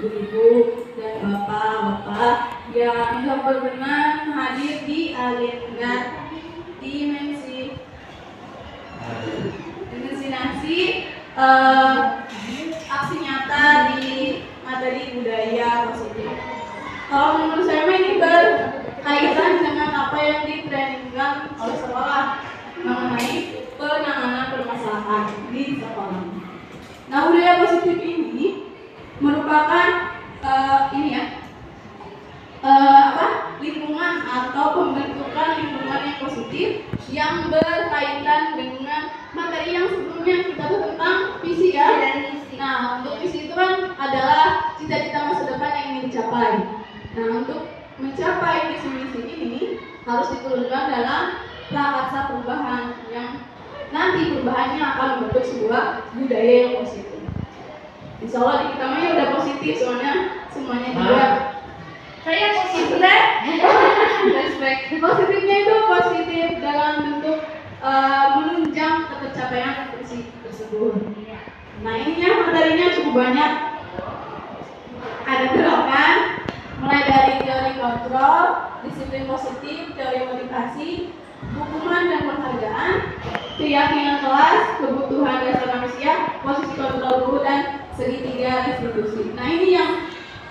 ibu-ibu dan bapak-bapak yang berkenan hadir di agenda dimensi aksi nyata di materi budaya positif. Kalau menurut saya ini berkaitan dengan apa yang ditrainingkan oleh sekolah mengenai penanganan permasalahan di sekolah. Nah, budaya positif ini merupakan lingkungan atau pembentukan lingkungan yang positif yang berkaitan dengan materi yang sebelumnya kita tuh tentang visi ya. Nah, untuk visi itu kan adalah cita-cita masa depan yang ingin dicapai. Nah, untuk mencapai visi-misi ini harus diturunkan dalam prakarsa perubahan yang nanti perubahannya akan membentuk sebuah budaya yang positif. Insya Allah di kita mah udah positif soalnya semuanya juga. Saya positif deh. Positifnya itu positif dalam bentuk menunjang tercapaian visi tersebut. Nah, ininya materinya cukup banyak. Ada gerakan mulai dari teori kontrol, disiplin positif, teori motivasi, hukuman dan penghargaan, keyakinan kelas, kebutuhan dasar manusia, posisi kontrol guru dan segitiga restitusi. Nah, ini yang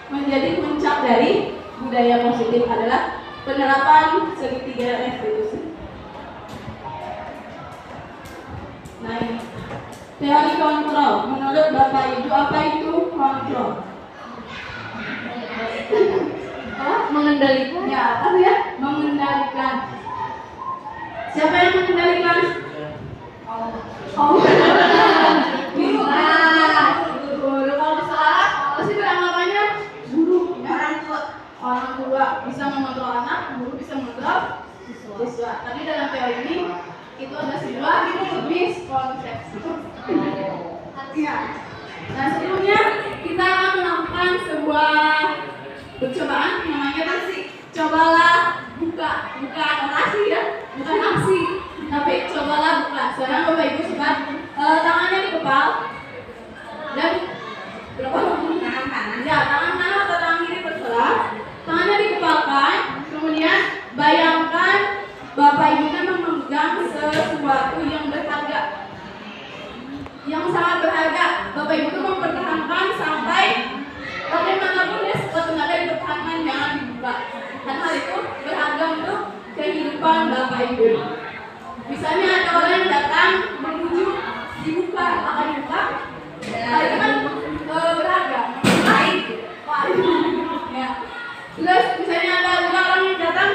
menjadi puncak dari budaya positif adalah penerapan segitiga restitusi. Nah, ini teori kontrol. Menurut Bapak Ibu, apa itu kontrol? Mengendalikan. Ya, apa ya? Mengendalikan. Siapa yang mengendalikan? Guru. Guru. Kalau salah, pasti beranggapannya guru. Orang tua bisa mengontrol anak, guru bisa mengontrol siswa. Tapi dalam teori ini itu ada sebuah miskonsepsi. Ya. Nah, sebelumnya kita akan melakukan sebuah percobaan namanya cobalah buka, bukan orasi ya, bukan aksi, tapi cobalah buka. Sekarang Bapak Ibu sebat tangannya di kepala dan berapa tangan kanan? Ya, tangan kanan atau tangan kiri terserah. Tangannya dikepalkan, kemudian bayangkan Bapak Ibu memegang sesuatu yang berharga, yang sangat berharga. Bapak Ibu itu mempertahankan sampai bagaimanapun ya, sesuatu yang ada dipertahankan, jangan dibuka. Dan hal itu berharga untuk kehidupan Bapak Ibu. Misalnya ada orang yang datang menuju dibuka, akan dibuka. Hal itu kan berharga. Baik. Ya. Terus misalnya ada juga orang yang datang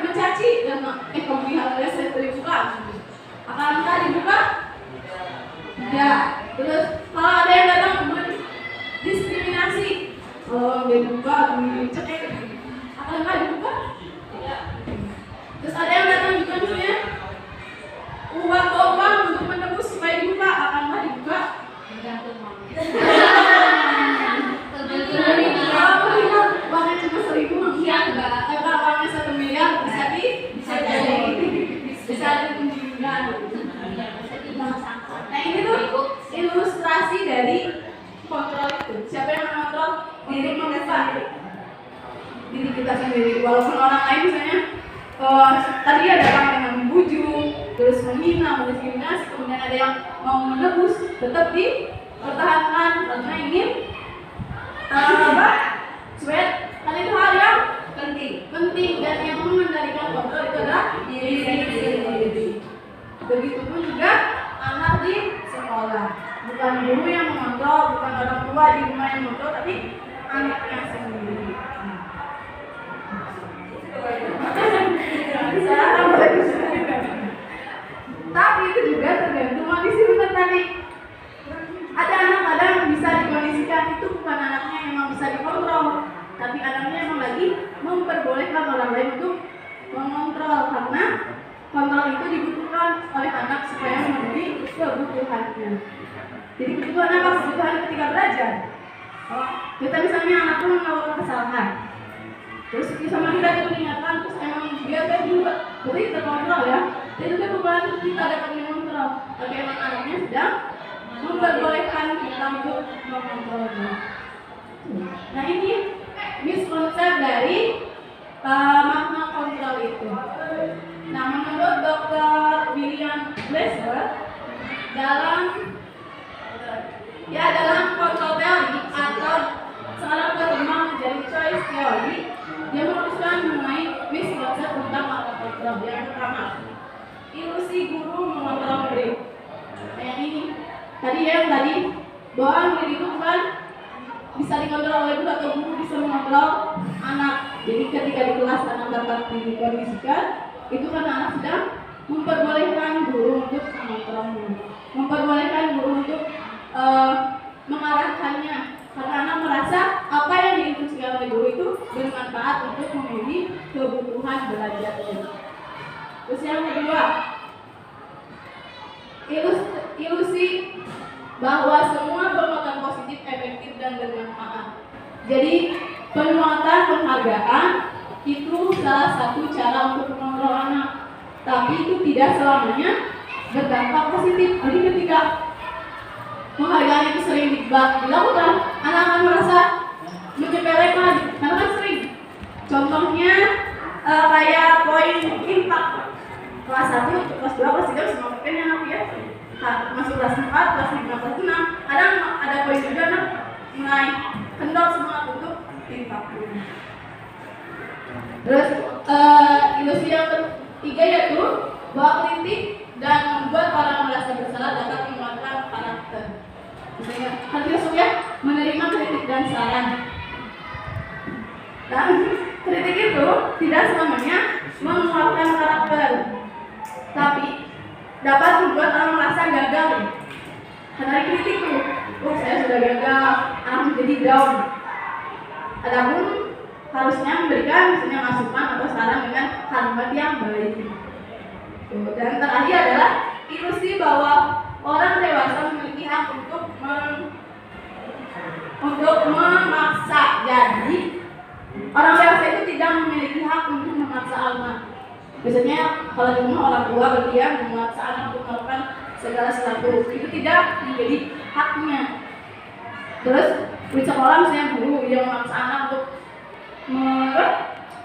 mencaci dan kamu lihat saya terbuka, akan dibuka? Ya. Terus kalau ada yang datang diskriminasi, kalau dia dibuka, dicekik, akan dibuka? Ya. Terus ada yang datang juga misalnya uang untuk menebus supaya dibuka, akankah dibuka? Uangnya cuma 1.000 ya enggak. Kalau uangnya 1 miliar bisa ditunjukkan. Nah, ini tuh ilustrasi dari kontrol itu. Siapa yang mengontrol? Diri kita sendiri. Walaupun orang lain misalnya tadi ada datang dengan membujuk, terus menghina, mendiskriminasi, kemudian ada yang mau menebus, tetap dipertahankan karena ingin sweat. Karena itu hal yang penting dan yang mengendalikan kontrol itu adalah diri sendiri. Begitupun juga anak di sekolah, bukan guru yang mengontrol, bukan orang tua di rumah yang mengontrol, tapi anaknya sendiri. Tapi itu juga tergantung kondisi benar tadi. Ada anak kadang bisa dikondisikan itu bukan anaknya yang memang bisa dikontrol, tapi anaknya memang lagi memperbolehkan orang lain untuk mengontrol, karena kontrol itu dibutuhkan oleh anak supaya memenuhi kebutuhannya. Jadi kebutuhan apa? Kebutuhan ketika belajar. Kita misalnya anak itu melakukan kesalahan, terus sama kita itu diingatkan, terus emang dia juga berarti terkontrol ya. Itu kan bukan kita dapat mengontrol, tapi emang anaknya sedang memperbolehkan kita untuk mengontrolnya. Nah ini miskonsep dari makna kontrol itu. Nah menurut Dr. William Glasser dalam kontrol teori atau sekarang berkembang menjadi choice theory, dia merumuskan mengenai miskonsep tentang makna kontrol. Yang pertama, ilusi guru mengontrol murid. Kayak ini. Tadi bahwa murid itu bukan bisa dikontrol oleh guru atau guru bisa mengontrol anak. Jadi ketika di kelas anak dapat dikondisikan, itu karena anak sedang memperbolehkan guru untuk mengontrol murid, memperbolehkan guru untuk mengarahkannya. Karena anak merasa apa yang diinstruksikan oleh guru itu bermanfaat untuk memenuhi kebutuhan belajarnya. Terus yang kedua, ilusi bahwa semua penguatan positif efektif dan bermanfaat. Jadi penguatan penghargaan itu salah satu cara untuk mengontrol anak, tapi itu tidak selamanya berdampak positif. Jadi ketika penghargaan itu sering dilakukan, anak akan merasa menyepelekan karena kan sering. Contohnya kayak poin impact kelas 1, kelas 2, kelas 3 semua pakai anak ya. Masuk kelas 4, kelas 5, kelas 6, kadang ada poin juga anak mulai kendor semangat untuk impact. Terus ilusi yang ketiga yaitu bahwa kritik dan membuat orang merasa bersalah dapat menguatkan karakter. Misalnya, harus ya menerima kritik dan saran. Dan kritik itu tidak selamanya menguatkan karakter, tapi dapat membuat orang merasa gagal. Karena kritik tuh, saya sudah gagal, anak menjadi down. Adapun harusnya memberikan misalnya masukan atau saran dengan kalimat yang baik. Dan terakhir adalah ilusi bahwa orang dewasa memiliki hak untuk memaksa. Jadi orang dewasa itu tidak memiliki hak untuk memaksa anak. Biasanya kalau di rumah orang tua berarti ya memaksa anak untuk melakukan segala sesuatu, itu tidak menjadi haknya. Terus di sekolah misalnya guru yang memaksa anak untuk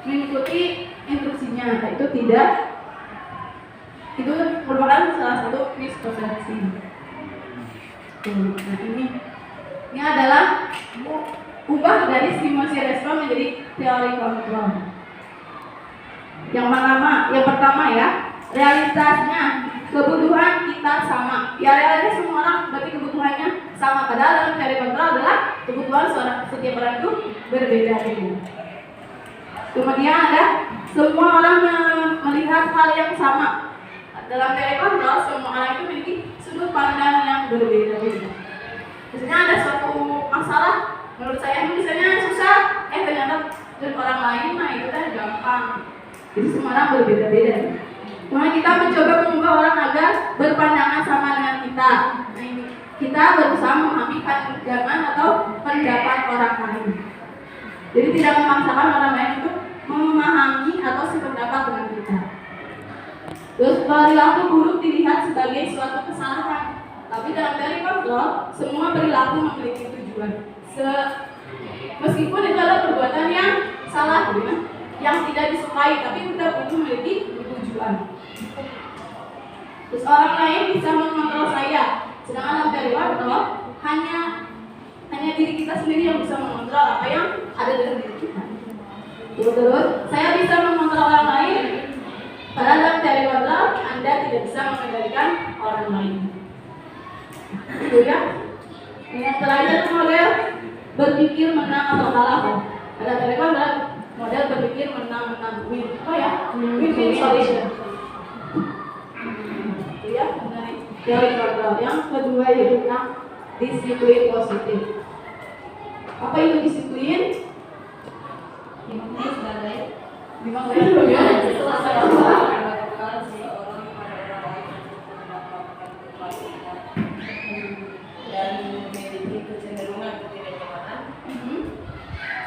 mengikuti instruksinya, itu tidak, itu merupakan salah satu miskonsepsi. Nah ini adalah ubah dari stimulasi respon menjadi teori kontrol. Yang pertama ya, realitasnya kebutuhan kita sama. Ya realitas semua orang berarti kebutuhannya sama. Padahal dalam teori kontrol adalah kebutuhan setiap orang itu berbeda-beda. Kemudian ada semua orang melihat hal yang sama. Dalam teori kontrol semua orang itu memiliki sudut pandang yang berbeda-beda. Misalnya ada suatu masalah menurut saya misalnya susah, ternyata dari orang lain itu kan gampang. Jadi semua orang berbeda-beda. Kemudian kita mencoba mengubah orang agar berpandangan sama dengan kita. Nah, ini kita berusaha memahami pandangan atau pendapat orang lain. Jadi tidak memaksakan orang lain untuk memahami atau sependapat dengan kita. Terus perilaku buruk dilihat sebagai suatu kesalahan. Tapi dalam teori kontrol, semua perilaku memiliki tujuan. Meskipun itu adalah perbuatan yang salah, yang tidak disukai, tapi tetap itu memiliki tujuan. Terus orang lain bisa mengontrol saya, sedangkan dalam teori kontrol hanya diri kita sendiri yang bisa mengontrol apa yang ada dalam diri kita. Terus saya bisa mengontrol orang lain, padahal dalam teori kontrol Anda tidak bisa mengendalikan orang lain. Itu ya. Yang terakhir model berpikir menang atau kalah. Ada teori kontrol model berpikir menang win. Oh ya, win solution. Itu ya, mengenai teori kontrol. Yang kedua yaitu tentang disiplin positif. Apa itu disiplin? Gimana ya? Dan memiliki kecenderungan ketidaknyamanan,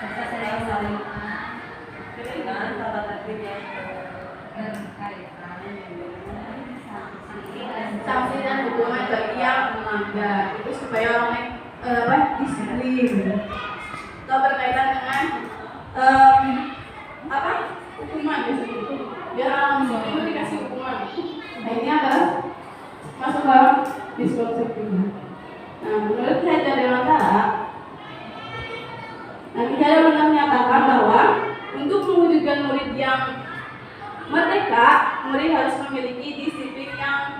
serta saling dengan tata tertib yang sanksi dan hukuman bagi yang melanggar itu supaya orang lain disiplin. atau berkaitan dengan hukuman biasanya. Biar orang muslim itu dikasih hukuman. Nah ini adalah masuk dalam diskursus. Nah menurut Ki Hajar Dewantara, Ki Hajar Dewantara menyatakan bahwa untuk mewujudkan murid yang merdeka, murid harus memiliki disiplin yang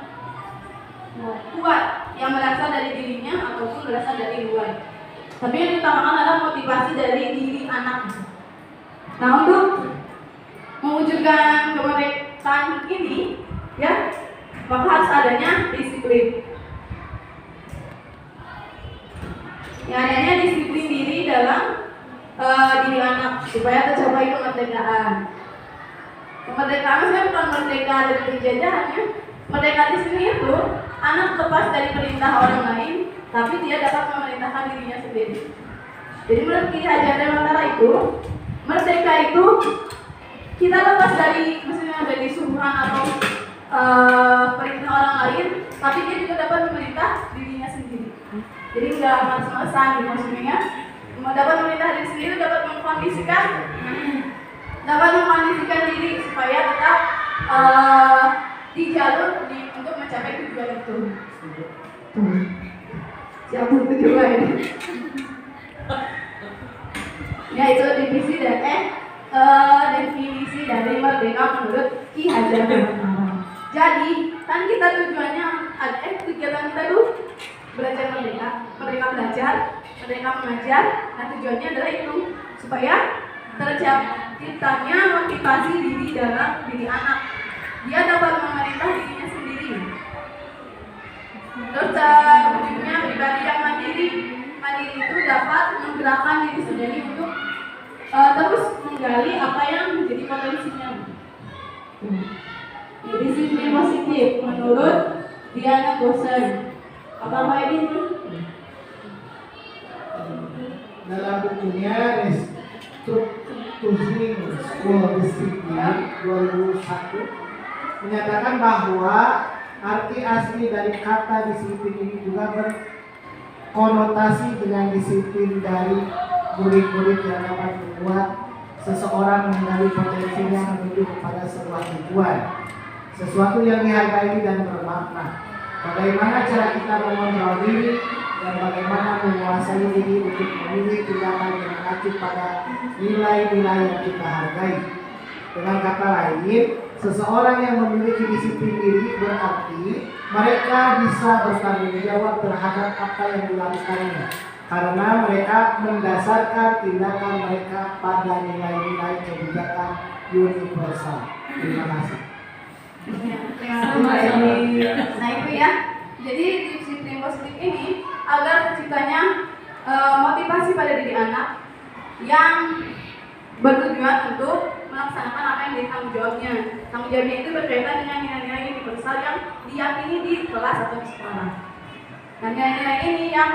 kuat yang berasal dari dirinya ataupun berasal dari luar. Tapi yang diutamakan adalah motivasi dari diri anak. Nah untuk mewujudkan kemerdekaan ini, ya, maka harus adanya disiplin. Yang adanya disiplin diri dalam diri anak supaya tercapai kemerdekaan. Kemerdekaan sebenarnya bukan merdeka dari penjajahan, ya. Merdeka di sini itu anak lepas dari perintah orang lain, tapi dia dapat memerintahkan dirinya sendiri. Jadi menurut Ki Hajar Dewantara itu, merdeka itu kita lepas dari misalnya dari suruhan atau perintah orang lain, tapi dia juga dapat memerintah dirinya sendiri. Jadi nggak males-malesan gitu maksudnya. Dapat memerintah diri sendiri, dapat mengkondisikan diri supaya tetap di jalur untuk mencapai tujuan itu. Siapa tujuan ini? Ya itu definisi dari merdeka menurut Ki Hajar Dewantara. Jadi kan kita tujuannya kegiatan kita tuh belajar merdeka belajar, merdeka mengajar. Nah tujuannya adalah itu supaya tercapainya motivasi diri dalam diri anak. Dia dapat memerintah dirinya sendiri. Terus wujudnya pribadi yang mandiri. Mandiri itu dapat menggerakkan diri sendiri untuk terus menggali apa yang menjadi potensinya. Disiplin positif menurut Diana Gosen. Apa ini? Dalam bukunya Restructuring School Discipline 2001 menyatakan bahwa arti asli dari kata disiplin ini juga berkonotasi dengan disiplin dari murid-murid yang dapat membuat seseorang menggali potensinya menuju kepada sebuah tujuan, sesuatu yang dihargai dan bermakna. Bagaimana cara kita mengontrol diri dan bagaimana menguasai diri untuk memilih tindakan yang mengacu pada nilai-nilai yang kita hargai. Dengan kata lain, seseorang yang memiliki disiplin diri berarti mereka bisa bertanggung jawab terhadap apa yang dilakukannya, karena mereka mendasarkan tindakan mereka pada nilai-nilai kebijakan universal. Terima kasih. Nah itu ya. Jadi disiplin positif ini agar terciptanya motivasi pada diri anak yang bertujuan untuk melaksanakan apa yang jadi tanggung jawabnya. Tanggung jawabnya itu berkaitan dengan nilai-nilai universal yang diyakini di kelas atau di sekolah. Nah nilai-nilai ini yang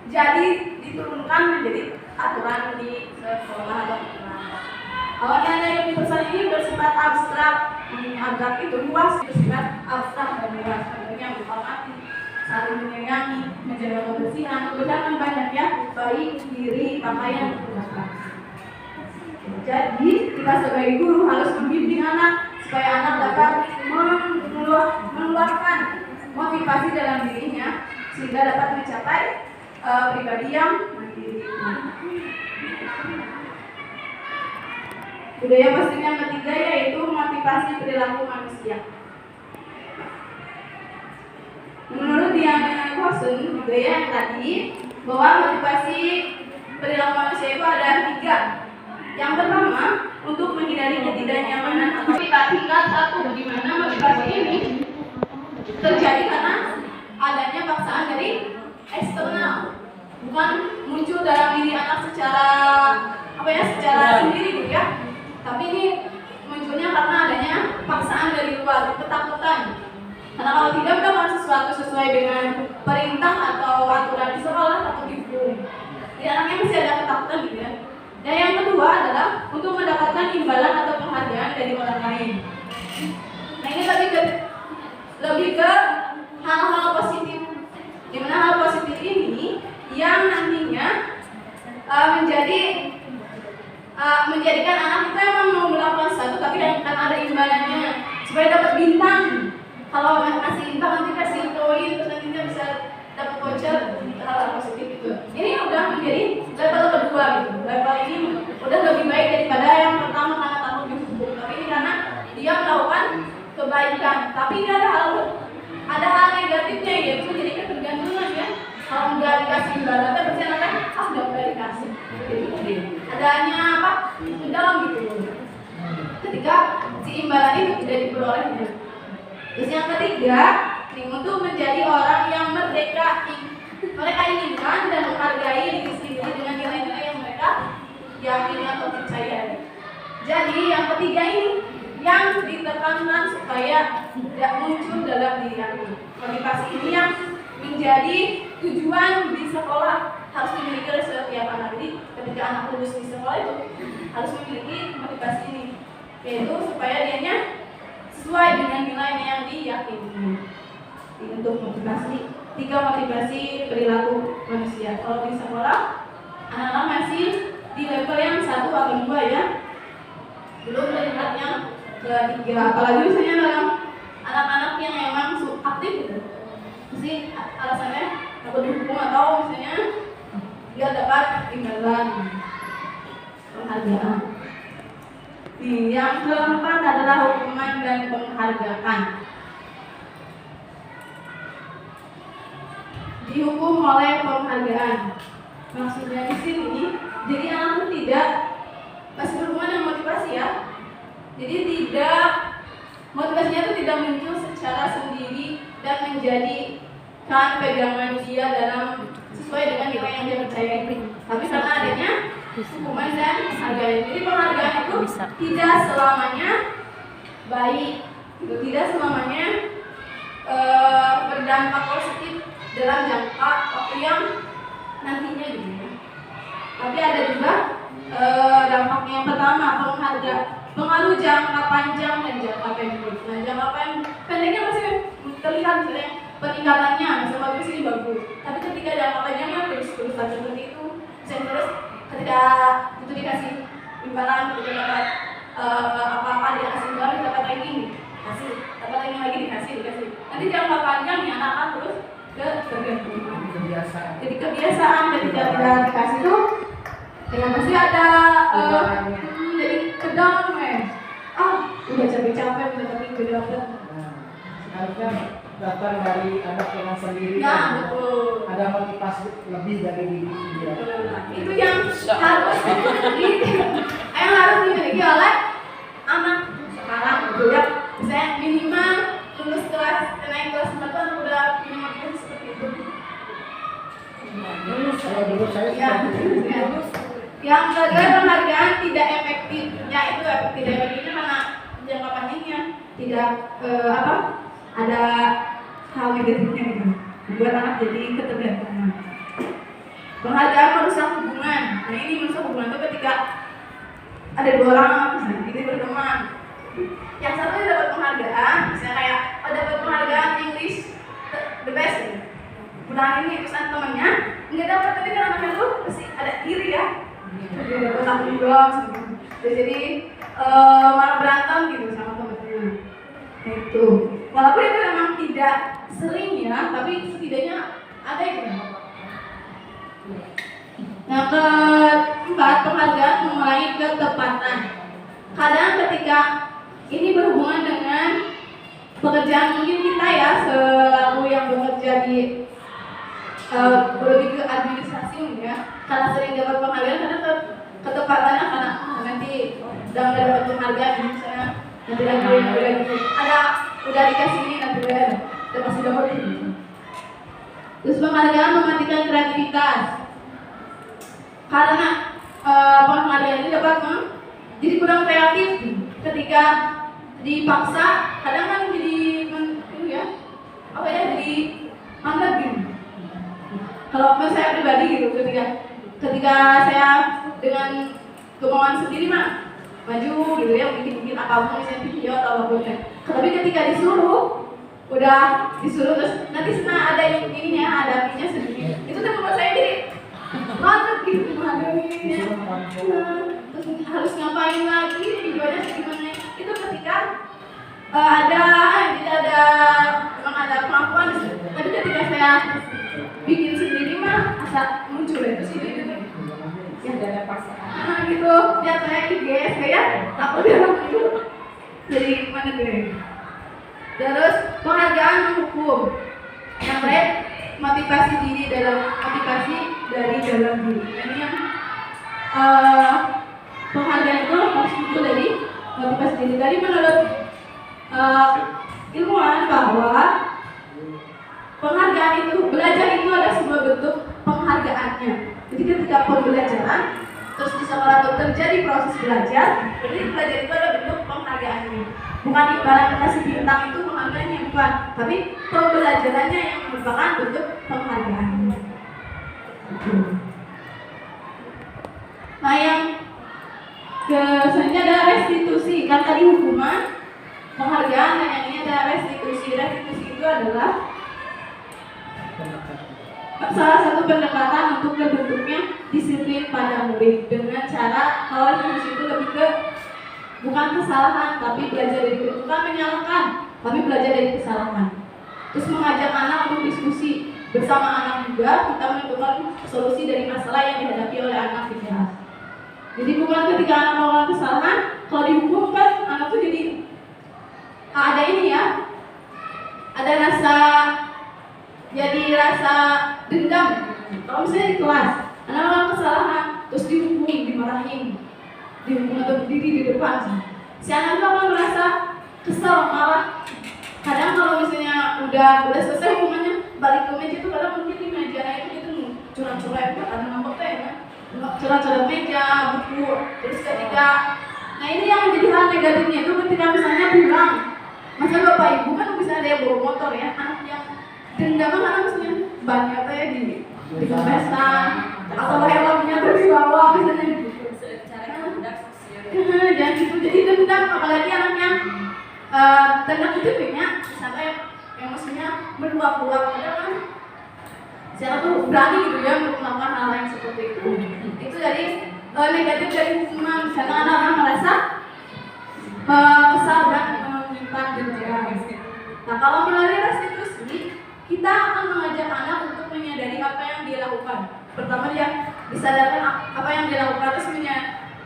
jadi diturunkan menjadi aturan di sekolah atau di kelas. Kalau nilai-nilai universal ini bersifat abstrak, itu luas, bersifat abstrak dan luas. Contohnya menghormati, saling menyayangi, menjaga kebersihan, kebersihan banyak ya, baik diri, pakaian, dan jadi kita sebagai guru harus membimbing anak supaya anak dapat mengeluarkan motivasi dalam dirinya sehingga dapat mencapai pribadi yang mandiri. Budaya positif yang ketiga yaitu motivasi perilaku manusia. Menurut Diana Gosen, budaya yang tadi bahwa motivasi perilaku manusia itu ada 3. Yang pertama, untuk menghindari ketidaknyamanan atau tingkat 1, di mana motivasi ini terjadi karena adanya paksaan dari eksternal, bukan muncul dalam diri anak secara sendiri gitu ya. Tapi ini munculnya karena adanya paksaan dari luar, ketakutan. Karena kalau tidak melakukan sesuatu sesuai dengan perintah atau aturan di sekolah atau di guru, di anaknya masih ada ketakutan gitu ya. Dan yang kedua adalah untuk mendapatkan imbalan atau penghargaan dari orang lain. Nah ini lebih ke hal-hal positif, di mana hal positif ini yang nantinya menjadikan anak itu emang mau melakukan sesuatu tapi kan ada imbalannya supaya dapat bintang. Kalau kasih bintang nanti kasih poin terus nanti kita bisa dapat voucher hal positif itu. Ini udah menjadi level kedua gitu. Level ini udah lebih baik daripada yang pertama karena takut dihukum. Tapi ini karena dia melakukan kebaikan. Tapi ini ada hal negatifnya yaitu menjadi ketergantungan ya. Kalau nggak dikasih imbalan, pasti akan nggak dikasih. Adanya apa? Dendam gitu. Ketika si imbalan itu tidak diperoleh. Terus yang ketiga, untuk menjadi orang yang merdeka. Mereka inginkan dan menghargai diri sendiri dengan nilai-nilai yang mereka yakini atau percaya. Jadi yang ketiga ini yang ditekankan supaya tidak muncul dalam diri aku. Motivasi ini yang menjadi tujuan di sekolah harus dimiliki oleh setiap anak. Jadi ketika anak lulus di sekolah itu harus memiliki motivasi ini, yaitu supaya dianya sesuai dengan nilai yang diyakini. Untuk motivasi, 3 motivasi perilaku manusia. Kalau di sekolah anak-anak masih di level yang 1 atau 2 ya, belum melihat yang ketiga. Apalagi misalnya dalam anak-anak yang memang aktif gitu, mesti alasannya takut dihukum atau misalnya dia dapat imbalan penghargaan. Yang keempat adalah hukuman dan penghargaan. Dihukum oleh penghargaan. Maksudnya di sini, jadi anak itu tidak masih berhubungan dengan motivasi ya. Jadi motivasinya itu tidak muncul secara sendiri dan menjadikan pegangan dia dalam sesuai dengan nilai yang dia percayai. Tapi karena adanya hukuman dan penghargaan. Jadi penghargaan itu tidak selamanya baik, tidak selamanya berdampak positif dalam jangka waktu yang nantinya gitu ya. Tapi ada juga dampaknya. Yang pertama, pengaruh jangka panjang dan jangka pendek. Nah, jangka pendeknya masih terlihat misalnya peningkatannya, misalnya bagus ini bagus. Tapi ketika jangka panjangnya terus seperti itu, terus ketika itu dikasih imbalan, ketika dapat apa-apa dikasih imbalan, dapat lagi dikasih, dapat lagi dikasih. Nanti jangka panjang nih anak-anak terus ketergantungan. Jadi kebiasaan ketika tidak dikasih itu ya pasti ada jadi kedam udah capek-capek tapi udah dapet. Seharusnya datang dari anak yang sendiri. Nah, betul. Ada motivasi lebih dari diri dia. Itu yang harus dimiliki oleh anak sekarang gitu ya. Misalnya minimal lulus naik kelas 4 kan udah punya motivasi seperti itu. Kalau dulu saya Yang kedua, penghargaan tidak efektif. Ya itu tidak efektifnya karena jangka panjangnya tidak ada hal negatifnya gitu. Buat anak jadi ketergantungan. Penghargaan merusak hubungan. Nah ini merusak hubungan itu ketika ada 2 orang ini berteman. Yang satu dapat penghargaan, misalnya kayak dapat penghargaan English the best gitu. Bulan ini pesan temannya nggak dapat, tapi kan anaknya tuh pasti ada iri ya. Dia dapat tanggung jawab, jadi malah berantem gitu sama temannya. Itu, walaupun itu memang tidak sering ya, tapi setidaknya ada gitu. Yang keempat, penghargaan mulai ketepatan. Kadang ketika ini berhubungan dengan pekerjaan mungkin kita ya, selaku yang bekerja di lebih ke administrasi ya, karena sering dapat penghargaan karena ketepatannya karena nanti udah dapat penghargaan misalnya nanti lagi ada udah dikasih ini nanti udah pasti dapat ini. Terus penghargaan mematikan kreativitas karena penghargaan ini dapat jadi kurang kreatif ketika dipaksa. Kadang kan jadi itu ya jadi mandek gitu. Kalau saya pribadi gitu, ketika saya dengan kemauan sendiri maju gitu ya, bikin apapun misalnya video atau apapun ya. Tapi ketika disuruh terus nanti ada yang ininya, ada apinya sendiri. Itu tuh membuat saya jadi mantep gitu, ya. Terus harus ngapain lagi, ibadah gimana? Itu ketika tidak ada memang ada kemampuan. Tapi ketika saya bikin sendiri mah asal muncul itu sih gitu. Ya ada paksaan. Gitu, lihat saya IG saya aku dalam itu dari mana gue. Terus penghargaan menghukum. Yang lain motivasi diri motivasi dari dalam diri. Ini yang penghargaan itu harus muncul dari motivasi diri. Dari menurut ilmuwan bahwa penghargaan itu, belajar itu ada sebuah bentuk penghargaannya. Jadi ketika pembelajaran terus di sekolah itu terjadi proses belajar, jadi belajar itu ada bentuk penghargaannya. Bukan ibarat kasih bintang itu penghargaannya, bukan, tapi pembelajarannya yang merupakan bentuk penghargaannya. Nah, yang selanjutnya ada restitusi. Kan tadi hukuman, penghargaan, dan yang ini ada restitusi. Restitusi itu adalah salah satu pendekatan untuk terbentuknya disiplin pada murid dengan cara kalau restitusi itu lebih ke bukan kesalahan tapi belajar dari bukan menyalahkan tapi belajar dari kesalahan. Terus mengajak anak untuk diskusi bersama anak juga, kita menentukan solusi dari masalah yang dihadapi oleh anak di kelas. Jadi bukan ketika anak melakukan kesalahan, kalau dihukum kan anak tuh jadi ada ini ya, ada rasa dendam. Kalau misalnya di kelas anak melakukan kesalahan terus dihukum, dimarahin, dihukum atau berdiri di depan, si anak itu akan merasa kesal, marah. Kadang kalau misalnya udah selesai hukumannya, balik ke meja itu kadang mungkin di meja itu gitu curang-curang, kadang ngambek teh ya, curang-curang meja, buku. Terus ketika, nah ini yang menjadi hal negatifnya itu ketika misalnya pulang, masa bapak ibu kan bisa ada yang bawa motor ya, anak yang dendam karena misalnya bannya teh di kempesan atau helmnya tuh di bawah misalnya. Jangan gitu, jadi dendam, apalagi anak yang dendam itu banyak sampai yang maksudnya meluap-luap kan. Siapa tuh berani gitu ya untuk melakukan hal yang seperti itu. Itu dari negatif dari hukuman, karena anak-anak merasa kesal dan menyimpan dendam. Nah, kalau melalui restitusi, kita akan mengajak anak untuk menyadari apa yang dia lakukan. Pertama dia disadarkan apa yang dia lakukan, terus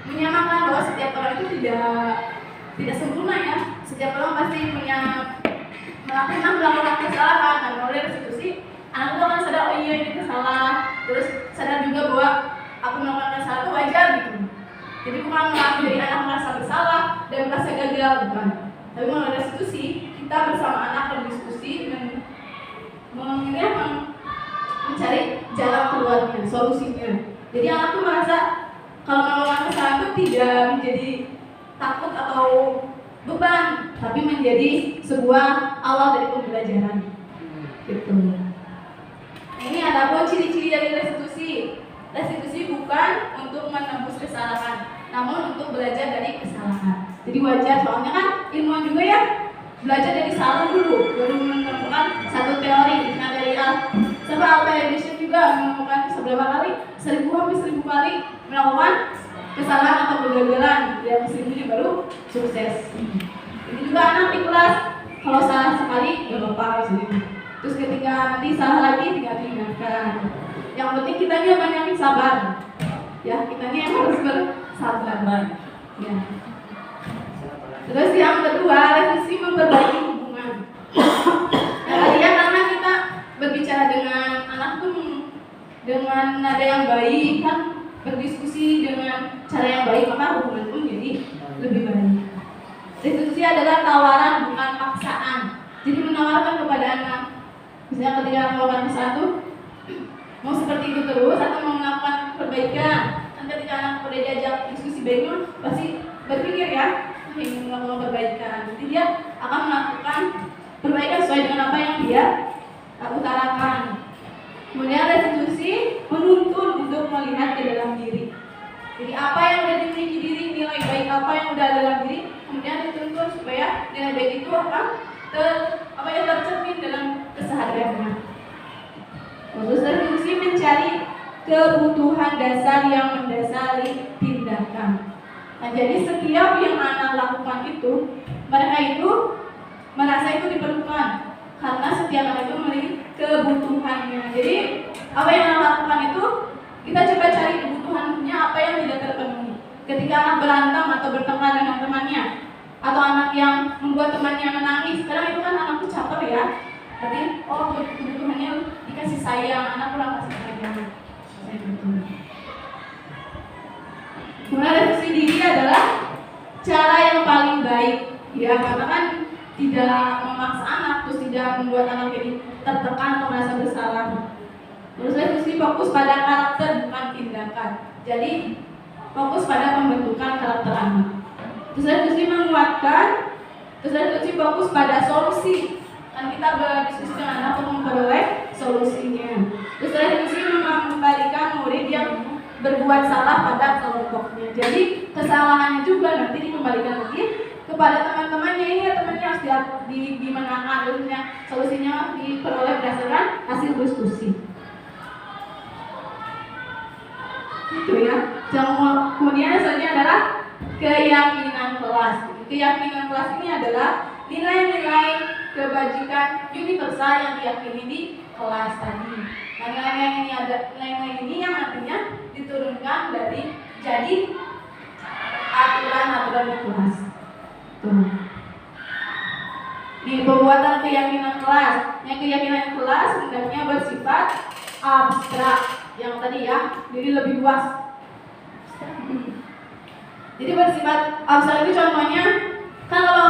menyamakan bahwa setiap orang itu tidak sempurna ya. Setiap orang pasti melakukan kesalahan. Dan melalui restitusi, anak itu akan sadar, oh iya ini salah. Terus sadar juga bahwa aku melakukan kesalahan itu wajar gitu. Jadi bukan jadi anak merasa bersalah dan merasa gagal, bukan. Tapi melalui restitusi, kita bersama anak berdiskusi dan mencari jalan keluarnya, solusinya. Jadi anak tuh merasa kalau melakukan kesalahan itu tidak menjadi takut atau beban, tapi menjadi sebuah awal dari pembelajaran. Gitu. Ini ada pun ciri-ciri dari restitusi. Restitusi bukan untuk menembus kesalahan, namun untuk belajar dari kesalahan. Jadi wajar, soalnya kan ilmuwan juga ya, belajar dari salah dulu, baru menemukan satu teori. Nah dari Albert Einstein juga menemukan seberapa kali, 1000 kali melakukan kesalahan atau kegagalan, yang ini baru sukses. Ini juga anak di kelas, kalau salah sekali ya apa-apa. Terus ketika nanti salah lagi tinggal diingatkan. Yang penting kitanya banyak sabar. Ya, kitanya yang harus bersabar. Ya. Terus yang kedua, restitusi memperbaiki hubungan. Ya, karena kita berbicara dengan anak tuh dengan nada yang baik kan, berdiskusi dengan cara yang baik, maka hubungan pun jadi lebih baik. Restitusi adalah tawaran bukan paksaan. Jadi menawarkan kepada anak, misalnya ketika melakukan sesuatu, mau seperti itu terus atau mau melakukan perbaikan. Dan ketika anak pada diajak diskusi baiknya, pasti berpikir ya, ingin melakukan perbaikan. Jadi dia akan melakukan perbaikan sesuai dengan apa yang dia utarakan. Kemudian restitusi menuntun untuk melihat ke dalam diri. Jadi apa yang sudah dimiliki diri, nilai baik apa yang sudah ada dalam diri, kemudian dituntun supaya nilai baik itu akan tercermin dalam kesehariannya. Terus restitusi mencari kebutuhan dasar yang mendasari tindakan. Nah, jadi setiap yang anak lakukan itu, mereka itu merasa itu diperlukan karena setiap anak itu memiliki kebutuhannya. Jadi apa yang anak lakukan itu kita coba cari kebutuhannya apa yang tidak terpenuhi. Ketika anak berantem atau bertengkar dengan temannya, atau anak yang membuat temannya menangis, kadang itu kan anak tuh caper ya. Berarti kebutuhannya dikasih sayang, anak kurang kasih sayang. Kemudian refleksi diri adalah cara yang paling baik, ya, karena kan tidak memaksa anak, terus tidak membuat anak jadi tertekan atau merasa bersalah. Terus refleksi fokus pada karakter bukan tindakan. Jadi fokus pada pembentukan karakter anak. Terus refleksi menguatkan, terus refleksi fokus pada solusi. Kan kita berdiskusi dengan anak untuk memperoleh solusinya. Terus refleksi mengembalikan murid yang berbuat salah pada kelompoknya. Jadi kesalahannya juga nanti dikembalikan lagi kepada teman-temannya. Ini ya temannya harus dimenangkan, terusnya solusinya diperoleh berdasarkan hasil diskusi. Itu ya. Kemudian selanjutnya adalah keyakinan kelas. Keyakinan kelas ini adalah nilai-nilai kebajikan universal yang diyakini di kelas tadi. Nah, nilai-nilai ini yang nantinya diturunkan dari jadi aturan-aturan di kelas. Di pembuatan keyakinan kelas, yang keyakinan kelas hendaknya bersifat abstrak, yang tadi ya, jadi lebih luas. Jadi bersifat abstrak itu contohnya kan kalau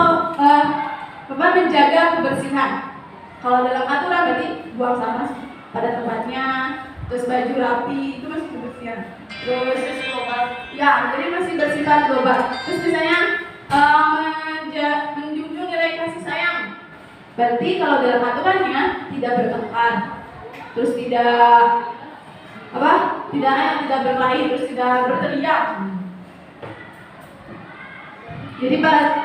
Bapak menjaga kebersihan. Kalau dalam aturan berarti buang sampah pada tempatnya, terus baju rapi, itu masih kebersihan. Terus ya, jadi masih bersifat global. Terus misalnya menjunjung nilai kasih sayang. Berarti kalau dalam aturannya tidak bertengkar, terus tidak berkelahi, terus tidak berteriak. Jadi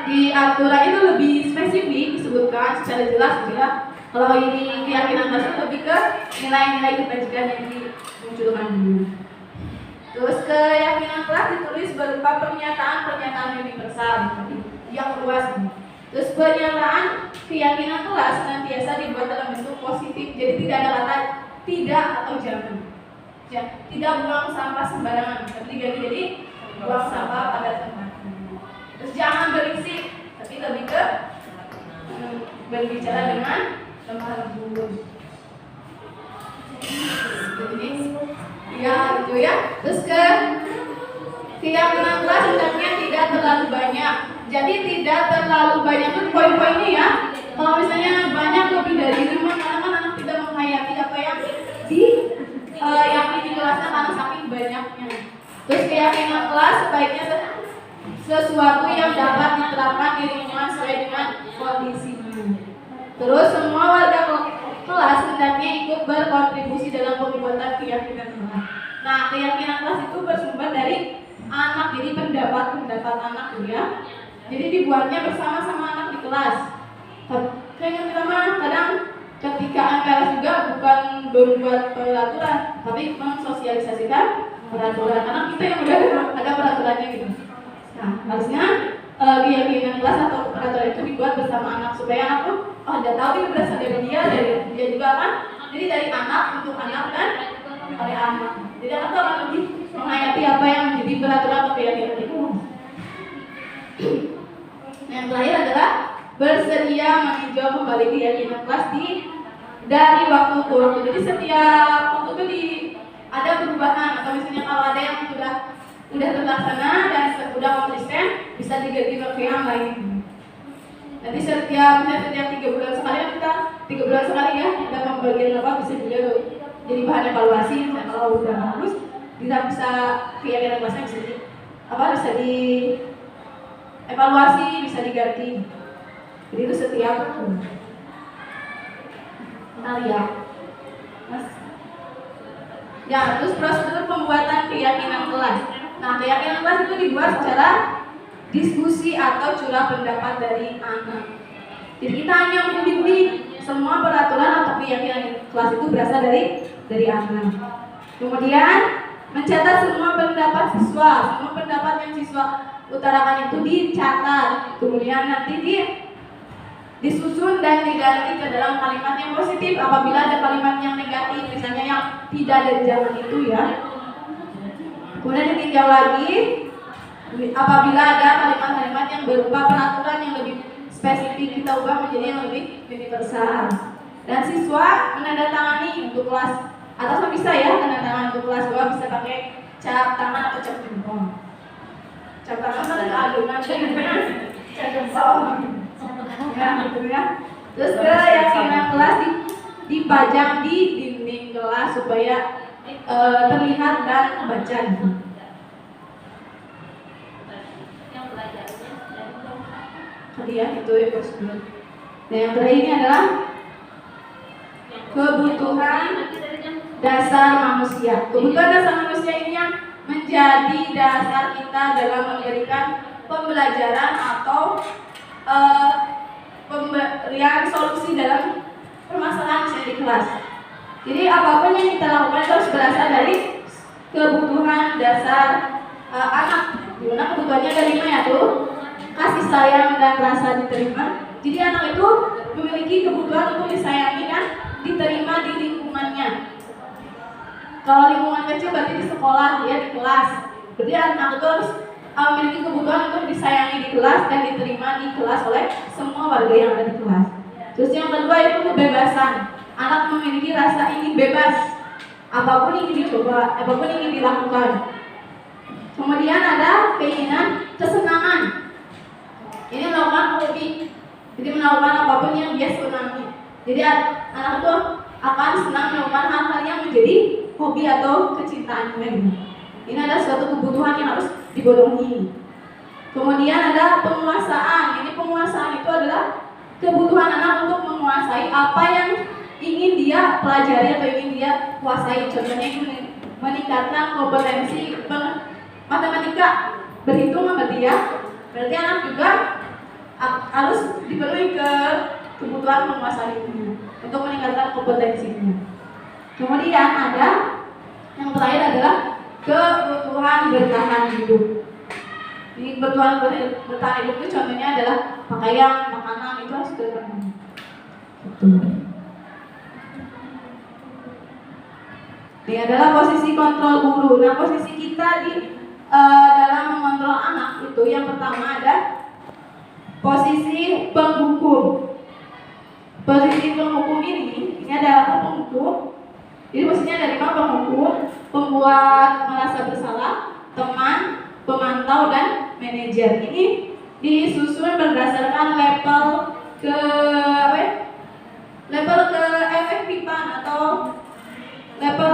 di aturan itu lebih spesifik disebutkan secara jelas ya. Kalau ini keyakinan dasar lebih ke nilai-nilai kebajikan yang dimunculkan dulu. Terus keyakinan kelas ditulis berupa pernyataan-pernyataan universal yang luas. Terus pernyataan keyakinan kelas senantiasa dibuat dalam bentuk positif. Jadi tidak ada kata tidak atau jangan. Ya, tidak buang sampah sembarangan. Jadi buang sampah pada tempatnya. Terus jangan berisik, tapi lebih ke berbicara dengan lemah lembut. Ya, gitu ya. Terus keyakinan kelas hendaknya tidak terlalu banyak. Jadi tidak terlalu banyak itu poin-poinnya ya. Kalau misalnya banyak lebih dari 5, karena kan anak tidak menghayati apa yang yakini kelasnya karena saking banyaknya. Terus keyakinan kelas sebaiknya sesuatu yang dapat diterapkan di lingkungan sesuai dengan kondisinya. Terus semua warga kelas hendaknya ikut berkontribusi dalam pembuatan keyakinan kelas. Nah, keyakinan kelas itu bersumber dari anak, jadi pendapat anak ya. Jadi dibuatnya bersama-sama anak di kelas. Kayak kadang ketika MPLS juga bukan membuat peraturan, tapi mensosialisasikan peraturan. Karena kita yang udah ada peraturannya gitu. Nah, harusnya keyakinan kelas atau peraturan itu dibuat bersama anak supaya anak tuh udah tahu ini berasal dari dia juga kan. Jadi dari anak untuk anak dan oleh anak. Jadi anak tuh akan lebih menghayati apa yang menjadi peraturan atau keyakinan itu. Yang terakhir adalah bersedia meninjau kembali keyakinan kelas dari waktu ke waktu. Jadi setiap waktu itu ada perubahan, atau misalnya kalau ada yang sudah terlaksana dan sudah konsisten bisa diganti ke yang lain. Nanti setiap 3 bulan sekali kita 3 bulan sekali ya ada pembagian apa bisa juga jadi bahan evaluasi. Nah, kalau udah bagus bisa keyakinan kelasnya bisa di evaluasi, bisa diganti. Jadi itu setiap kita lihat. Ya, terus prosedur pembuatan keyakinan kelas. Nah, keyakinan kelas itu dibuat secara diskusi atau curah pendapat dari anak. Jadi kita hanya membimbing, semua peraturan atau keyakinan kelas itu berasal dari anak. Kemudian mencatat semua pendapat siswa, semua pendapat yang siswa utarakan itu dicatat. Kemudian nanti disusun dan diganti ke dalam kalimat yang positif. Apabila ada kalimat yang negatif, misalnya yang tidak dan jangan itu ya. Kemudian ditinjau lagi apabila ada kalimat-kalimat yang berupa peraturan yang lebih spesifik, kita ubah menjadi yang lebih universal. Dan siswa menandatangani untuk kelas atas mah bisa ya, tanda tangan untuk kelas 2 bisa pakai cap tangan atau cap jempol. Cap tangan kan ada adonan cap jempol. Ya, gitu ya. Terus keyakinan kelas dipajang di dinding kelas supaya terlihat dan membaca. Tadi ya itu ya prosedur. Nah yang terakhir ini adalah kebutuhan dasar manusia. Kebutuhan dasar manusia ini yang menjadi dasar kita dalam memberikan pembelajaran atau pemberian solusi dalam permasalahan di kelas. Jadi apapun yang kita lakukan itu harus berasal dari kebutuhan dasar anak. Dimana kebutuhannya ada 5 ya tuh, kasih sayang dan rasa diterima. Jadi anak itu memiliki kebutuhan untuk disayangi dan diterima di lingkungannya. Kalau lingkungan kecil berarti di sekolah, ya di kelas. Berarti anak itu harus memiliki kebutuhan untuk disayangi di kelas dan diterima di kelas oleh semua warga yang ada di kelas. Terus yang kedua itu kebebasan. Anak memiliki rasa ingin bebas, apapun ingin dicoba, apapun ingin dilakukan. Kemudian ada keinginan kesenangan. Ini melakukan hobi, jadi melakukan apapun yang dia senangi. Jadi anak itu akan senang melakukan hal-hal yang menjadi hobi atau kecintaannya. Ini adalah suatu kebutuhan yang harus dipenuhi. Kemudian ada penguasaan. Ini penguasaan itu adalah kebutuhan anak untuk menguasai apa yang ingin dia pelajari atau ingin dia kuasai. Contohnya ini meningkatkan kompetensi matematika, berhitung sama dia. Berarti anak juga harus dipenuhi kebutuhan menguasai ini untuk meningkatkan kompetensinya. Kemudian ada yang terakhir adalah kebutuhan bertahan hidup. Ini kebutuhan bertahan hidup itu contohnya adalah pakaian, makanan, itu harus terpenuhi. Ini adalah posisi kontrol guru. Nah, posisi kita di dalam mengontrol anak itu yang pertama ada posisi penghukum. Posisi penghukum ini adalah penghukum. Jadi posisinya ada 5: penghukum, pembuat merasa bersalah, teman, pemantau, dan manajer. Ini disusun berdasarkan level keefektifan atau level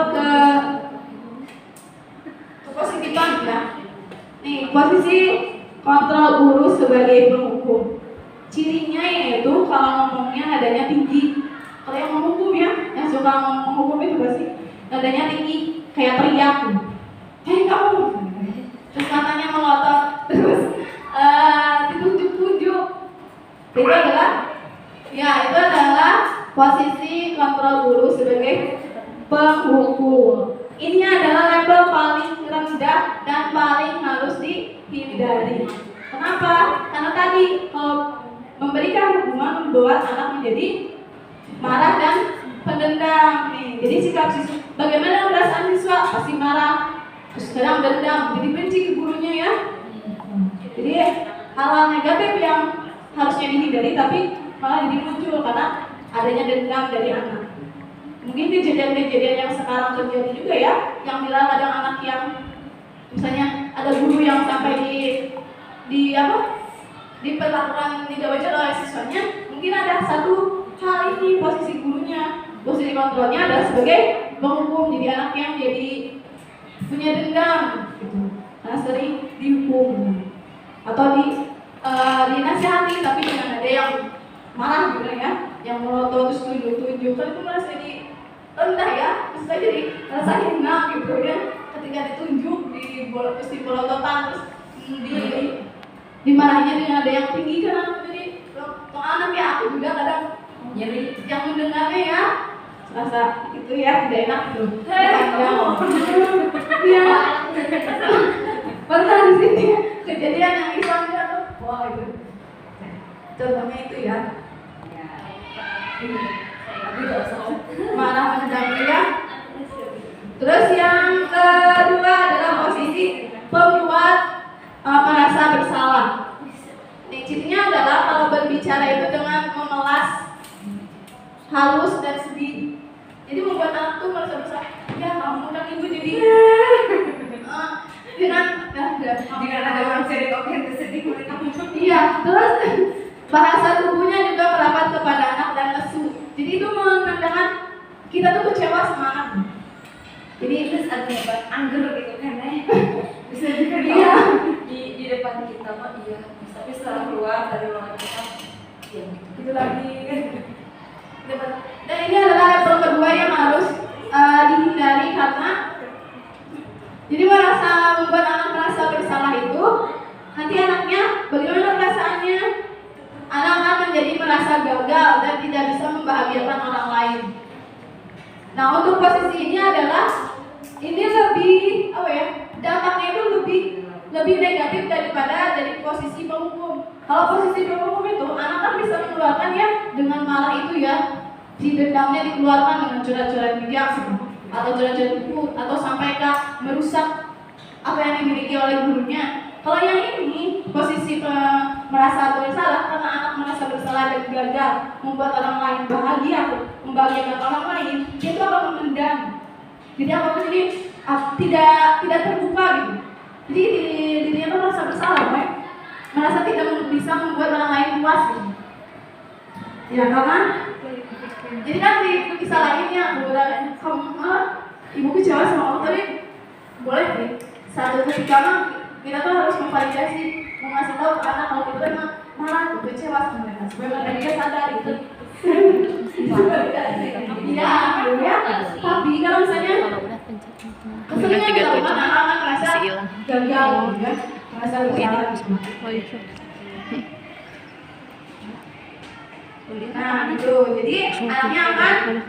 kepositifan ya. Nih, posisi kontrol guru sebagai penghukum. Cirinya yaitu kalau ngomongnya nadanya tinggi. Kalau yang menghukum ya, yang suka menghukum itu pasti nadanya tinggi, kayak teriak. Hei kamu! Terus matanya melotot, terus ditunjuk-tunjuk. Itu adalah posisi kontrol guru sebagai penghukum. Ini adalah level paling rendah dan paling harus dihindari. Kenapa? Karena tadi memberikan hukuman membuat anak menjadi marah dan pendendam. Jadi sikap siswa, bagaimana perasaan siswa? Pasti marah, terus kadang dendam, jadi benci ke gurunya ya. Jadi hal-hal negatif yang harusnya dihindari tapi malah jadi muncul karena adanya dendam dari anak. Mungkin kejadian-kejadian yang sekarang terjadi juga ya, yang bilang ada anak yang misalnya ada guru yang sampai diperlakukan tidak wajar oleh siswanya. Mungkin ada satu hal ini, posisi gurunya, posisi kontrolnya adalah sebagai penghukum. Jadi anak yang jadi punya dendam gitu, karena sering dihukum atau dinasihati tapi dengan ada yang marah gitu ya, yang melotot terus tunjuk-tunjuk, kan itu merasa jadi rendah ya, terus saya jadi merasa hina gitu ya, ketika ditunjuk terus dipelototan terus dimarahinnya dengan ada yang tinggi kan. Jadi anak ya, aku juga kadang jadi yang mendengarnya ya rasa itu ya tidak enak gitu. Iya. Pernah di sini kejadian yang Islamnya tuh, wah itu. Contohnya itu ya. Marah mendampingi ya. Terus yang kedua adalah posisi pembuat merasa bersalah. Nih cirinya adalah kalau berbicara itu dengan memelas, halus dan sedih. Jadi membuat anak tuh merasa bersalah. Ya kamu dan ibu jadi dengan ada orang cerita oke sedih mereka. Iya, terus bahasa tubuhnya juga merapat kepada anak dan lesu. Jadi itu menandakan kita tuh kecewa sama anak. Jadi terus artinya buat anggur gitu kan bisa juga Iya. Di depan kita mah iya, tapi setelah keluar dari ruangan kita iya gitu lagi. Dan ini adalah level kedua yang harus dihindari karena jadi membuat anak merasa bersalah itu nanti anaknya bagaimana perasaannya? Anak akan menjadi merasa gagal dan tidak bisa membahagiakan orang lain. Nah untuk posisi ini adalah ini lebih apa ya? Dampaknya itu lebih negatif daripada dari posisi penghukum. Kalau posisi penghukum itu anak kan bisa mengeluarkan ya dengan marah itu ya, si dendamnya dikeluarkan dengan curhat-curhat bijak atau curhat-curhat buku atau sampai ke merusak apa yang dimiliki oleh gurunya. Kalau yang ini posisi merasa bersalah karena anak merasa bersalah dan gagal membuat orang lain bahagia, membahagiakan orang lain, dia itu akan mendendam. Jadi apa jadi tidak terbuka gitu. Jadi dirinya tuh merasa bersalah, merasa tidak bisa membuat orang lain puas gitu. Ya karena jadi kan di kisah lainnya kamu ibu kecewa sama kamu tapi boleh nih satu ketika kita tuh harus memvalidasi, mengasih tahu ke anak kalau kita emang marah tuh kecewa sama mereka supaya mereka juga sadar itu. Iya, ya. Tapi kalau misalnya keselnya dilakukan anak-anak merasa gagal, ya, merasa bersalah. Nah, gitu. Jadi anaknya akan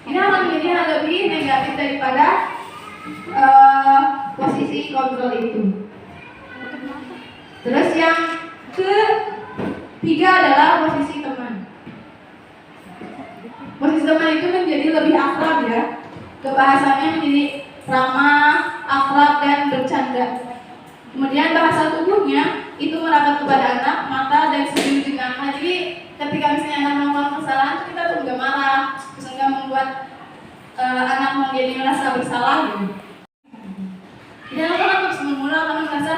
menjadi hal lebih negatif daripada posisi kontrol itu. Terus yang ketiga adalah posisi teman. Posisi teman itu menjadi lebih akrab ya. Kebahasannya menjadi ramah, akrab dan bercanda. Kemudian bahasa tubuhnya itu merapat kepada anak, mata dan senyum dengan. Nah, jadi ketika misalnya anak melakukan kesalahan, kita tuh nggak marah, terus nggak membuat anak menjadi merasa bersalah gitu. Jadi anak kan terus mengulang karena merasa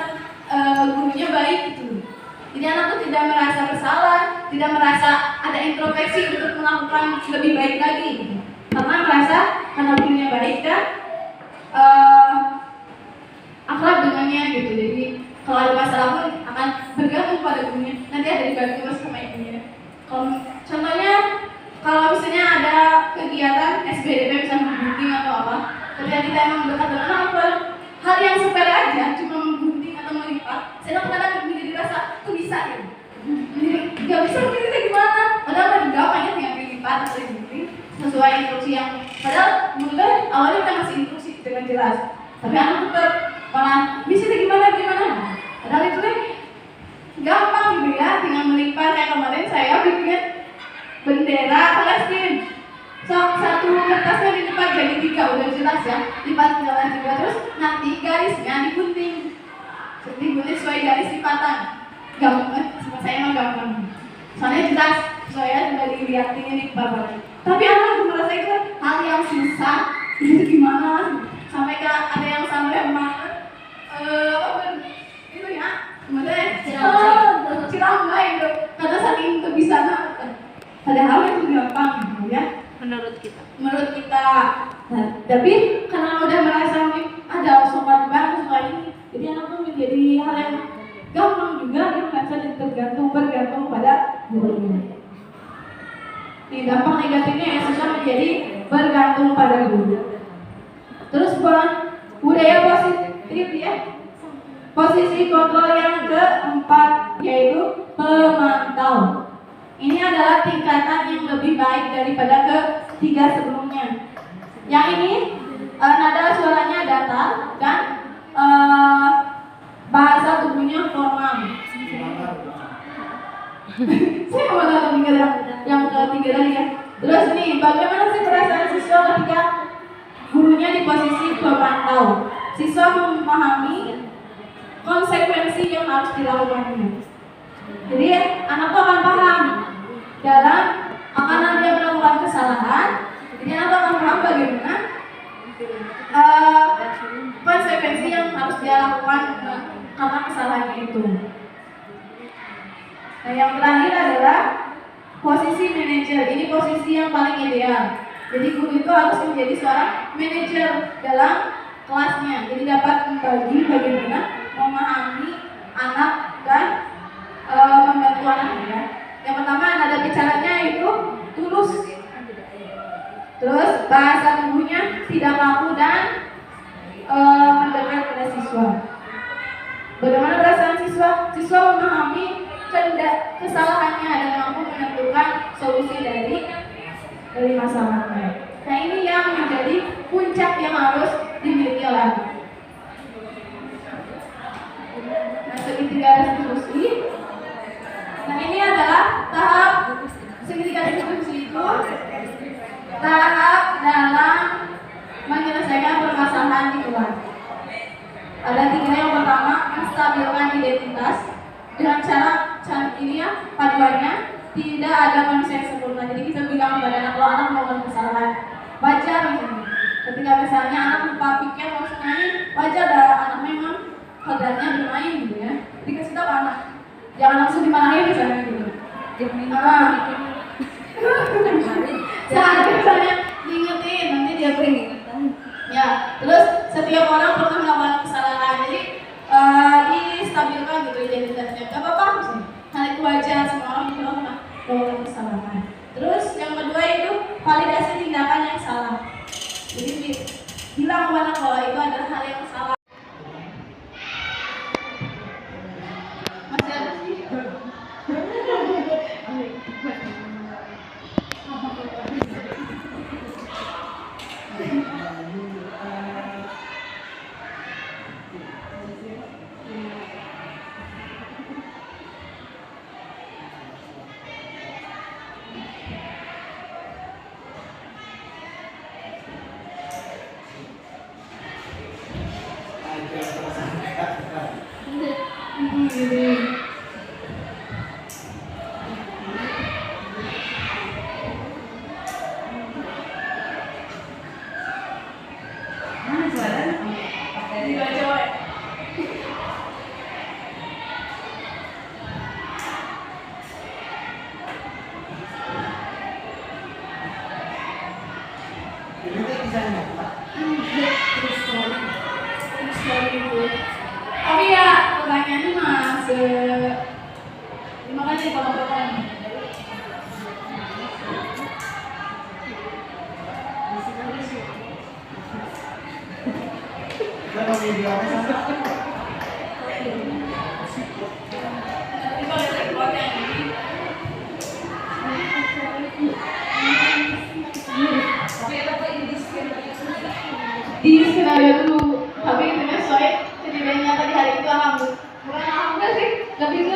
gurunya baik gitu. Jadi anak tuh tidak merasa bersalah, tidak merasa ada introspeksi untuk melakukan lebih baik lagi gitu. Karena merasa karena gurunya baik dan akrab dengannya gitu. Jadi kalau ada masalah pun akan bergantung pada gurunya. Nanti ada dibantu sama ibunya. Contohnya kalau misalnya ada kegiatan SBDP misalnya gunting atau apa, ketika kita emang dekat dengan anak, hal yang sepele aja cuma menggunting atau melipat, saya kadang-kadang menjadi dirasa tuh bisa ya. Gak bisa mungkin gimana? Padahal lebih gampang ya tinggal dilipat atau digunting sesuai instruksi yang padahal menurut awalnya kita masih instruksi dengan jelas. Tapi anak tetap malah bisa gimana? Padahal itu gampang gitu ya, tinggal melipat. Kayak kemarin saya bikin bendera Palestina. Satu kertasnya dilipat jadi 3, udah jelas ya. Lipat jalan juga terus nanti garisnya digunting. Jadi digunting sesuai garis lipatan. Gampang, sama saya emang gampang. Soalnya jelas, saya sudah dilihatin ini bapak. Tapi anak merasa itu hal yang susah. Itu gimana? Sampai ke ada yang sampai itu ya, kemudian ciramba itu karena saking kebiasaan padahal itu gampang gitu ya menurut kita. Nah, tapi karena udah merasa ada sopan banget soal ini, jadi anak tuh menjadi hal yang gampang juga dia merasa bergantung pada gurunya. Dampak negatifnya yang susah menjadi bergantung pada guru. Terus budaya positif ya. Posisi kontrol yang keempat yaitu pemantau. Ini adalah tingkatan yang lebih baik daripada 3 sebelumnya. Yang ini nada suaranya datar dan bahasa tubuhnya formal. Saya mau tahu yang ketiga tadi ya. Terus nih, bagaimana sih perasaan siswa ketika gurunya di posisi pemantau? Siswa memahami konsekuensi yang harus dilakukannya. Jadi anak tuh akan paham dalam akan dia melakukan kesalahan. Jadi anak akan paham bagaimana konsekuensi yang harus dia lakukan karena kesalahannya itu. Nah, yang terakhir adalah posisi manajer. Ini posisi yang paling ideal. Jadi guru itu harus menjadi seorang manajer dalam kelasnya. Jadi dapat membagi bagaimana memahami anak dan membantu anaknya. Yang pertama nada bicaranya itu tulus. Terus bahasa tubuhnya tidak kaku dan mendekat pada siswa. Bagaimana perasaan siswa? Siswa memahami kesalahannya dan mampu menentukan solusi dari masalahnya. Nah, ini yang menjadi puncak yang harus dimiliki oleh anak. Nah, segitiga diskusi. Nah, ini adalah tahap segitiga diskusi itu tahap dalam menyelesaikan permasalahan di kelas. Ada 3. Yang pertama, menstabilkan identitas dengan cara ini ya, paduannya tidak ada manusia yang sempurna. Jadi kita bilang kepada anak, kalau anak melakukan kesalahan wajar misalnya. Ketika misalnya anak lupa pikir langsung main, wajar dah, anak memang kodratnya bermain gitu ya. Jadi kasih tahu anak, jangan langsung dimarahin misalnya gitu. Saat misalnya diingetin, nanti dia pergi. Ya, terus setiap orang pernah melakukan kesalahan, jadi distabilkan gitu identitasnya. Gak apa-apa sih, hal itu wajar, semua orang pernah melakukan kesalahan. Terus yang kedua itu validasi tindakan yang salah. Jadi bilang kepada bahwa itu adalah hal yang salah. Masih ada sih? Tapi ya pertanyaannya terima kasih kalau bertanya. Di skenario dulu, tapi intinya sesuai kejadian nyata di hari itu alhamdulillah sih, lebih ke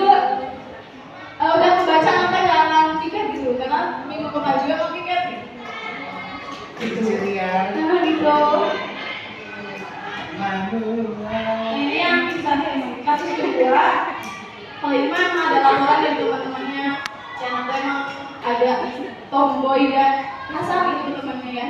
udah membaca nanti nggak akan tiket gitu, karena minggu kemarin juga mau tiket gitu ya. Nah gitu. Ini yang misalnya kasus kedua, kalau ini memang ada laporan dari teman-temannya yang nanti emang ada tomboy dan kasar gitu temannya ya.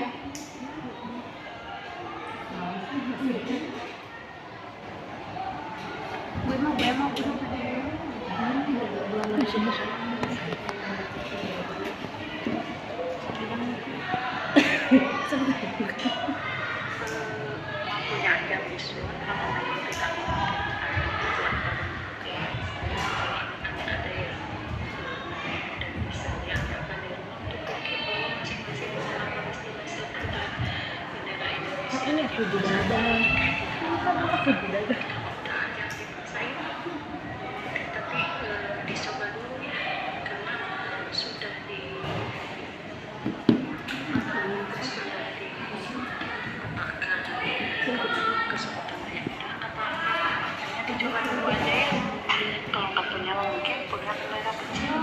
Ini aku juga ada. Aku juga ada. Tapi dicoba dulu ya, karena sudah di cuma aku aja yang kalau nggak punya mungkin punya bendera kecil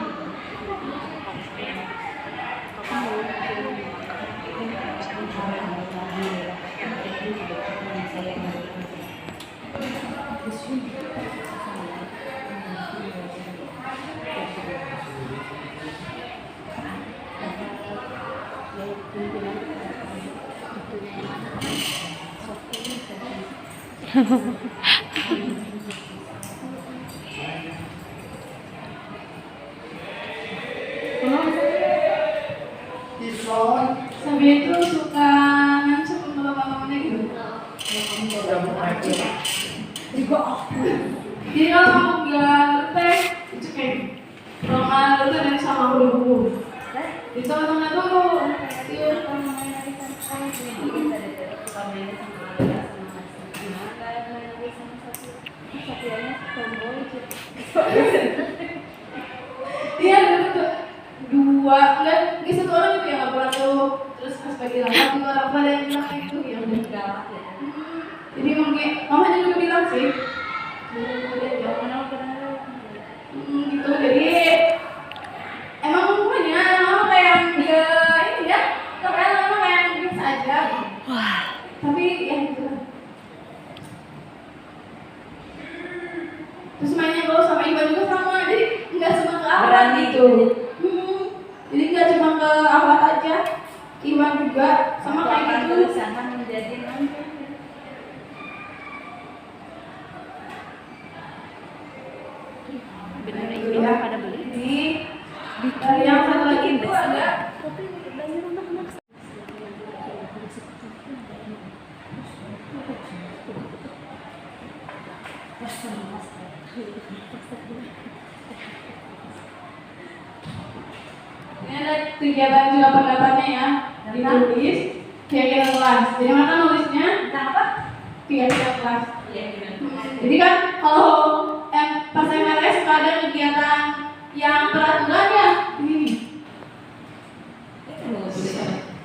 Tison, Sambil itu suka ngancem sama teman-temannya gitu. udah mulai. Jadi kalau kamu nggak ngetek, itu kayak kalau nggak ngetek nanti sama aku dulu. Di tengah-tengah tuh, iya. Iya, itu dua, enggak satu orang itu yang nggak pernah tuh. Terus pas pagi lama, dua orang pada yang bilang kayak gitu ya udah. Jadi emang kayak mamanya juga bilang sih. Gitu jadi emang pokoknya mama kayak nggak ini ya kayak mama kayak biasa aja tapi ya gitu terus mainnya kalau sama Iwan juga sama jadi nggak cuma ke Ahmad Berani gitu jadi nggak cuma ke Ahmad aja Iwan juga sama kayak gitu Jangan menjadi nanti. Bener Gitu ini ya. pada beli. Dari yang satu lagi itu ada ini ada kegiatan juga pendapatnya ya ditulis kegiatan kelas jadi mereka nulisnya tentang apa? Kegiatan kelas jadi kan kalau pas MLS suka ada kegiatan yang peraturan ya ini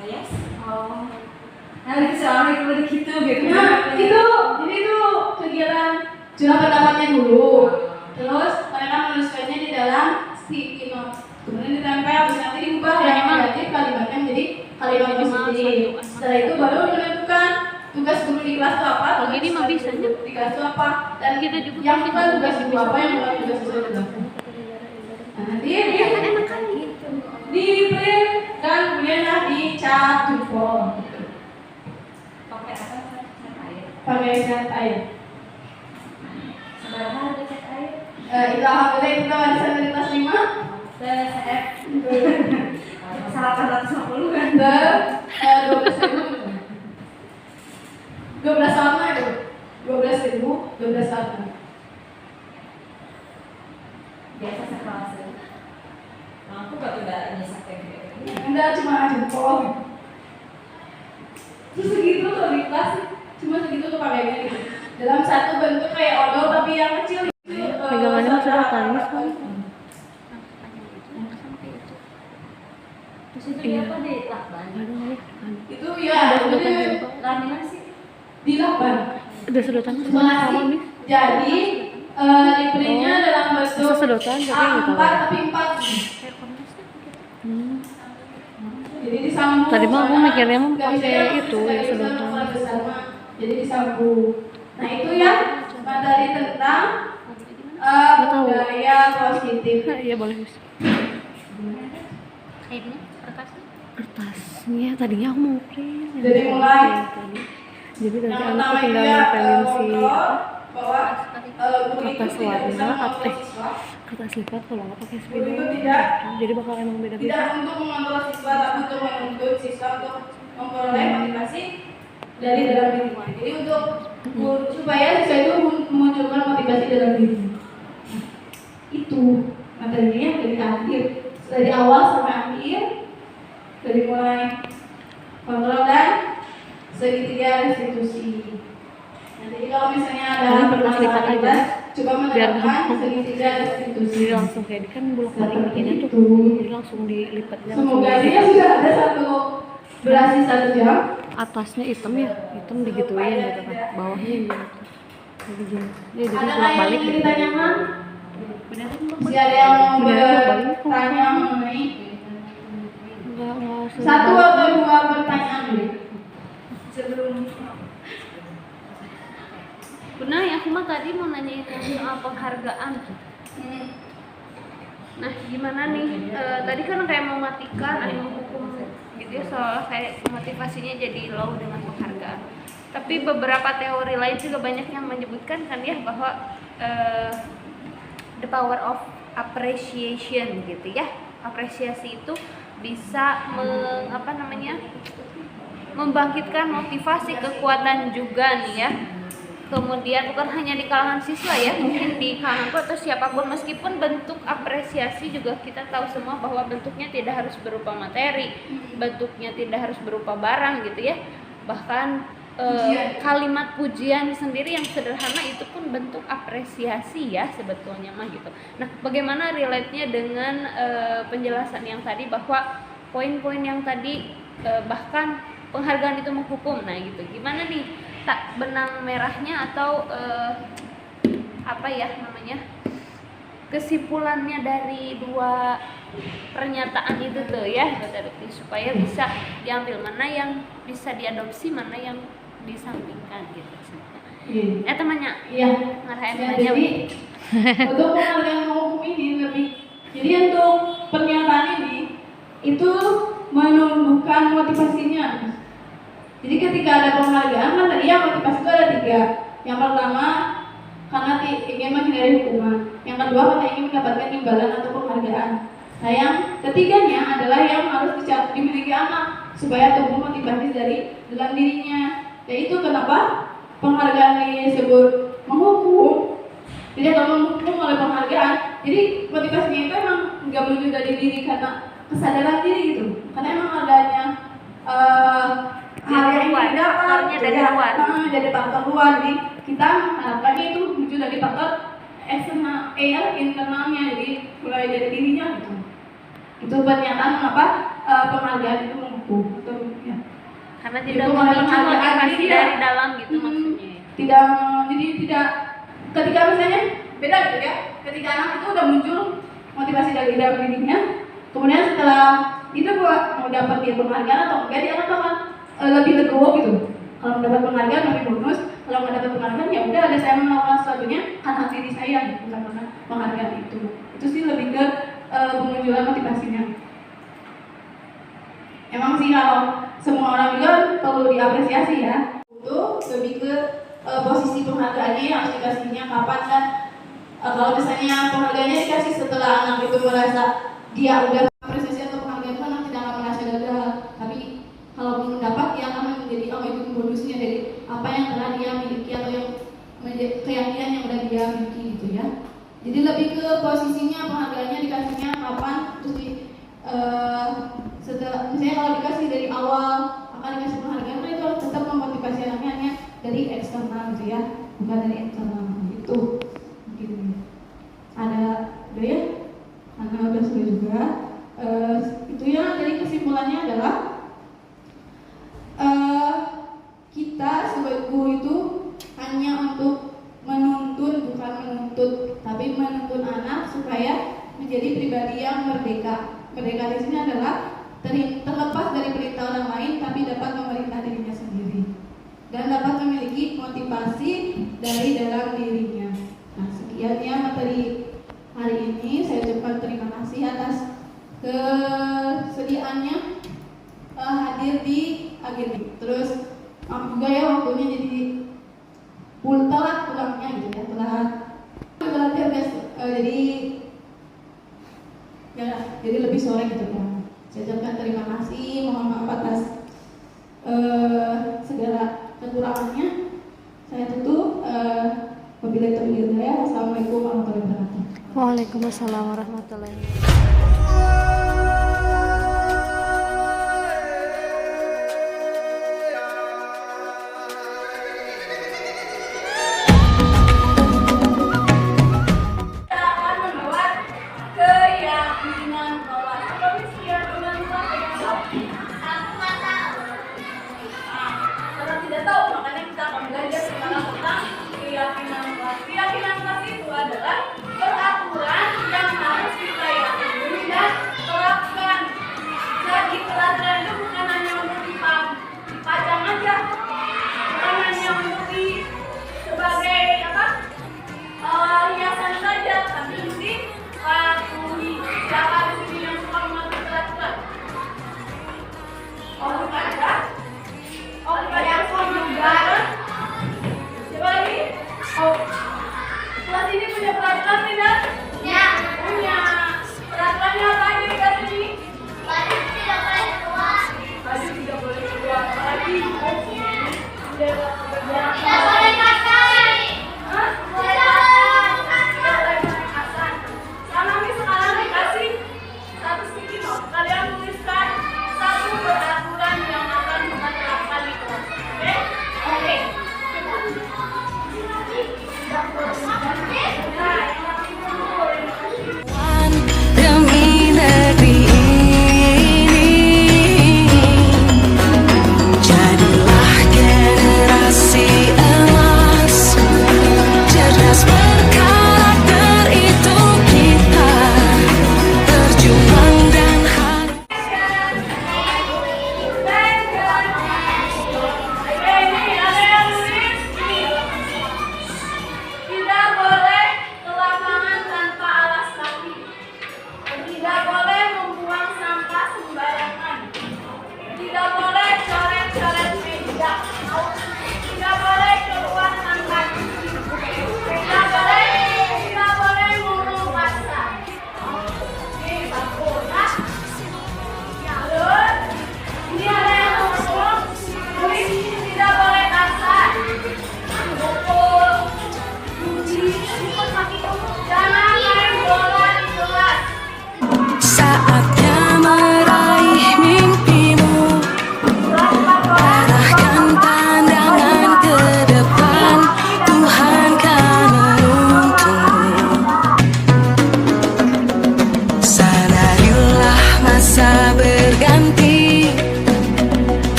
Kayak nanti soalnya itu gitu gitu. nah itu jadi itu kegiatan juga pendapatnya dulu terus mereka menuliskannya di dalam sticky note kemudian ditempel terus nanti diubah yang negatif kalimatnya menjadi kalimat positif setelah itu baru menentukan tugas guru di kelas itu apa Kalau gini mah bisa, tugas guru di kelas itu apa dan Kita juga yang pasti bukan tugas bisa. ibu apa yang bukan tugas sesuai dengan nah nanti dia Enak kan gitu. di print dan kemudian dicat jempol Pakai apa? Cat air. pakai cat air Seberapa harga cat air? itu alhamdulillah kita warisan dari kelas 5 CF 850 kan? dan 12 sama itu 12.000 12 sama Biasa sekelas ya. Nah, aku gak udah nyesak kayak gitu. enggak cuma jempol terus segitu tuh di kelas cuma segitu tuh pakainya gitu dalam satu bentuk kayak odol tapi yang kecil itu Pegangannya mah sudah tangis kan. Terus itu dia apa di lakban? itu ya Udah jadi Laminasi. di lakban Udah sedotan Cuma semua sama nasi. nih. Jadi di printnya dalam bentuk Masa sedotan tapi nggak tahu. A4 tapi 4 Hmm. jadi disambung Tadi mah aku soalnya mikirnya mah nggak pakai bisa itu, nggak yang bisa sedotan. ukuran besar mah. Jadi disambung nah itu ya materi tentang tahu. budaya positif Iya boleh Miss. Kertasnya tadinya aku mau print. Dari mulai. Jadi nanti yang aku pertama tinggal itu ya nempelin si kontrol bahwa guru itu kertas tidak bisa warna mengontrol atau siswa kertas lipat kalau nggak pakai guru itu spidol. tidak Jadi bakal emang beda-beda. tidak untuk mengontrol siswa tapi untuk menuntut siswa untuk memperoleh motivasi dari dalam dirinya. Jadi untuk supaya siswa itu memunculkan motivasi dalam dirinya. Itu materinya dari akhir, dari awal sampai akhir, dari mulai kontrol dan segitiga restitusi. Nah, jadi kalau misalnya ada Paling kertas lipat aja. permasalahan, coba Biar menerapkan gampang. segitiga restitusi. Jadi langsung kayak kan bulak balik bikinnya tuh. Itu. Jadi langsung dilipat aja. Semoga dia sudah ada satu durasi 1 jam. Atasnya hitam ya, hitam digituin gitu kan. Bawahnya gitu. Lagi gini. Dia jadi Ada bolak yang balik ingin gitu. ditanyakan? Beneran Masih ada yang mau Beneran bolak-balik. bertanya mengenai Enggak satu atau dua pertanyaan dulu? sebelum Benar ya, aku mah tadi mau nanyain yang soal penghargaan. Nah, gimana nih? Tadi kan kayak mematikan, ada yang menghukum gitu ya, soal kayak motivasinya jadi low dengan penghargaan. Tapi beberapa teori lain juga banyak yang menyebutkan kan ya bahwa the power of appreciation gitu ya. Apresiasi itu bisa membangkitkan motivasi, kekuatan juga nih ya. Kemudian bukan hanya di kalangan siswa ya, mungkin di kalanganku atau siapapun, meskipun bentuk apresiasi juga kita tahu semua bahwa bentuknya tidak harus berupa materi, bentuknya tidak harus berupa barang gitu ya. Bahkan kalimat pujian sendiri yang sederhana itu pun bentuk apresiasi ya sebetulnya mah gitu. Nah, bagaimana relate-nya dengan penjelasan yang tadi bahwa poin-poin yang tadi bahkan penghargaan itu menghukum. Nah gitu, gimana nih tak benang merahnya atau kesimpulannya dari dua pernyataan itu tuh ya, supaya bisa diambil mana yang bisa diadopsi, mana yang disampingkan gitu. Temannya Iya. ngarahin Ya, aja. jadi untuk penghargaan menghukum ini lebih, jadi untuk pernyataan ini itu menumbuhkan motivasinya. Jadi ketika ada penghargaan kan tadi ya motivasi itu ada 3. Yang pertama karena ingin menghindari hukuman. Yang kedua karena ingin mendapatkan imbalan atau penghargaan. Nah yang ketiganya adalah yang harus dimiliki anak supaya tumbuh motivasi dari dalam dirinya. Yaitu kenapa penghargaan disebut menghukum. Jadi kalau menghukum oleh penghargaan, jadi motivasinya itu emang nggak muncul dari diri karena kesadaran diri gitu. Karena emang adanya hal yang luar, tidak faktornya dari luar. Dari faktor luar. Jadi kita harapkannya itu muncul dari faktor eksternal, internalnya. Jadi mulai dari dirinya gitu. Itu pernyataan mengapa penghargaan itu menghukum atau ya. Karena Itu tidak mulai memicu penghargaan motivasi diri, dari ya. dalam gitu maksudnya. Tidak, jadi tidak, ketika misalnya beda gitu ya, ketika anak itu udah muncul motivasi dari dalam dirinya, kemudian setelah itu mau dapat dia penghargaan atau enggak, dia akan lebih legowo gitu. Kalau mendapat penghargaan lebih bonus, kalau nggak dapat penghargaan ya udah, ada saya melakukan sesuatunya karena diri saya, bukan karena penghargaan itu. Itu sih lebih ke pemunculan motivasinya. Emang sih kalau semua orang juga perlu diapresiasi ya. Itu lebih ke posisi penghargaannya yang harus dikasihnya kapan kan. Kalau misalnya penghargaannya dikasih setelah anak itu merasa dia udah apresiasi atau penghargaan, itu anak tidak akan merasa gagal. Tapi kalau belum mendapat, dia akan menjadi itu bonusnya dari apa yang telah dia miliki atau yang keyakinan yang udah dia miliki gitu ya. Jadi lebih ke posisinya penghargaannya dikasihnya kapan, terus setelah misalnya kalau dikasih dari awal akan dikasih penghargaan, itu harus tetap memotivasi anaknya hanya dari eksternal gitu ya, bukan dari internal gitu. Mungkin ada ya, karena udah sudah juga itu ya. Jadi kesimpulannya adalah kita sebagai guru itu hanya untuk menuntun, bukan menuntut, tapi menuntun anak supaya menjadi pribadi yang merdeka. Merdeka di sini adalah terlepas dari perintah orang lain, tapi dapat memerintah dirinya sendiri dan dapat memiliki motivasi dari dalam dirinya. Nah, sekian ya materi hari ini. Saya ucapkan terima kasih atas kesediaannya hadir di agenda. Terus maaf juga ya waktunya jadi telat pulangnya gitu ya, telat ya guys. Jadi lebih sore gitu kan. Saya ucapkan terima kasih, mohon maaf atas segala kekurangannya. Saya tutup. Wabillahi taufiq wal hidayah. Wassalamualaikum warahmatullahi wabarakatuh. Waalaikumsalam warahmatullahi wabarakatuh.